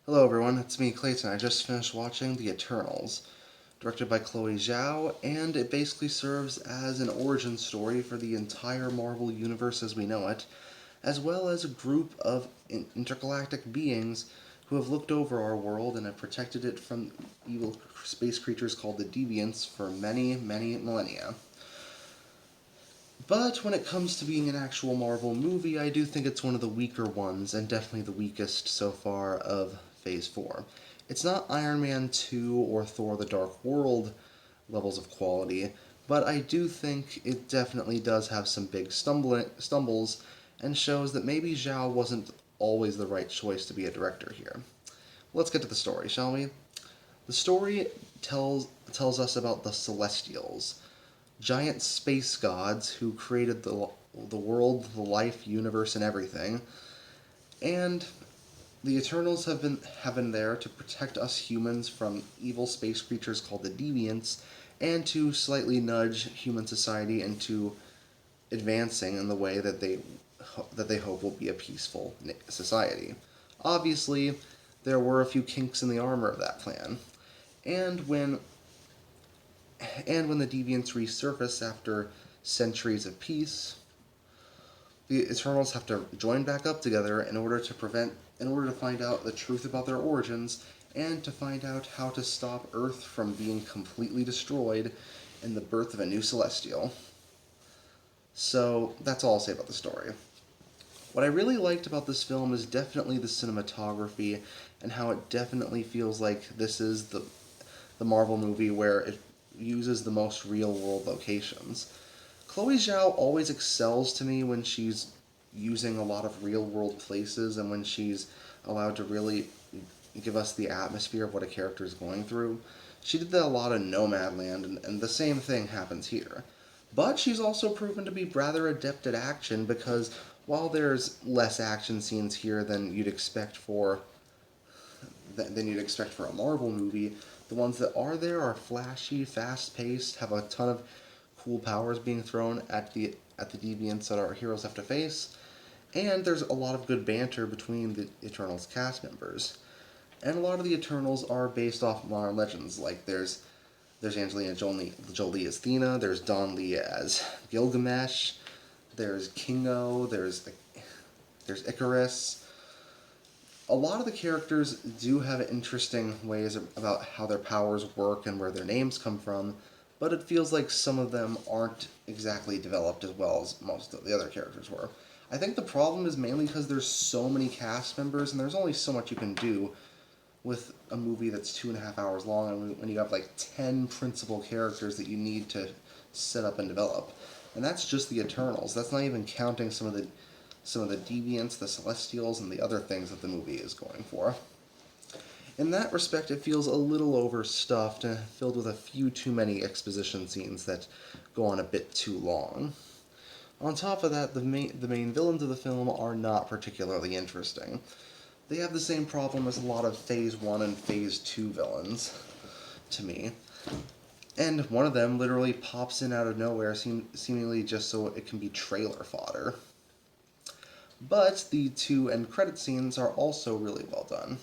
Hello everyone, it's me Clayton. I just finished watching The Eternals, directed by Chloe Zhao, and it basically serves as an origin story for the entire Marvel Universe as we know it, as well as a group of intergalactic beings who have looked over our world and have protected it from evil space creatures called the Deviants for many, many millennia. But when it comes to being an actual Marvel movie, I do think it's one of the weaker ones, and definitely the weakest so far of Phase 4. It's not Iron Man 2 or Thor the Dark World levels of quality, but I do think it definitely does have some big stumbles and shows that maybe Zhao wasn't always the right choice to be a director here. Let's get to the story, shall we? The story tells us about the Celestials, giant space gods who created the world, the life, universe, and everything. And the Eternals have been there to protect us humans from evil space creatures called the Deviants, and to slightly nudge human society into advancing in the way that they hope will be a peaceful society. Obviously, there were a few kinks in the armor of that plan, and when the Deviants resurface after centuries of peace, the Eternals have to join back up together in order to find out the truth about their origins, and to find out how to stop Earth from being completely destroyed and the birth of a new Celestial. So, that's all I'll say about the story. What I really liked about this film is definitely the cinematography, and how it definitely feels like this is the Marvel movie where it uses the most real world locations. Chloe Zhao always excels to me when she's using a lot of real world places, and when she's allowed to really give us the atmosphere of what a character is going through. She did that a lot in Nomadland, and the same thing happens here. But she's also proven to be rather adept at action, because while there's less action scenes here than you'd expect for a Marvel movie, the ones that are there are flashy, fast-paced, have a ton of cool powers being thrown at the deviants that our heroes have to face, and there's a lot of good banter between the Eternals cast members. And a lot of the Eternals are based off modern legends. Like there's Angelina Jolie as Athena, there's Don Lee as Gilgamesh, there's Kingo, there's Icarus. A lot of the characters do have interesting ways about how their powers work and where their names come from, but it feels like some of them aren't exactly developed as well as most of the other characters were. I think the problem is mainly because there's so many cast members, and there's only so much you can do with a movie that's 2.5 hours long, and when you have like 10 principal characters that you need to set up and develop. And that's just the Eternals. That's not even counting some of the deviants, the Celestials, and the other things that the movie is going for. In that respect, it feels a little overstuffed and filled with a few too many exposition scenes that go on a bit too long. On top of that, the main villains of the film are not particularly interesting. They have the same problem as a lot of Phase 1 and Phase 2 villains, to me. And one of them literally pops in out of nowhere, seemingly just so it can be trailer fodder. But the two end credit scenes are also really well done.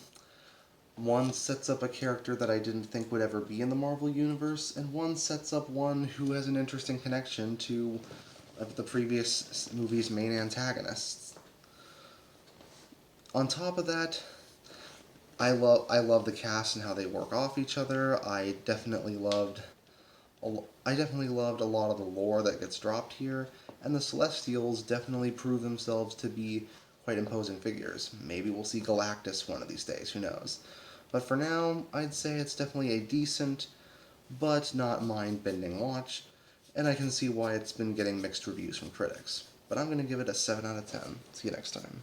One sets up a character that I didn't think would ever be in the Marvel Universe, and one sets up one who has an interesting connection to the previous movie's main antagonists. On top of that, I love the cast and how they work off each other. I definitely loved a lot of the lore that gets dropped here, and the Celestials definitely prove themselves to be quite imposing figures. Maybe we'll see Galactus one of these days, who knows. But for now, I'd say it's definitely a decent, but not mind-bending watch, and I can see why it's been getting mixed reviews from critics. But I'm going to give it a 7 out of 10. See you next time.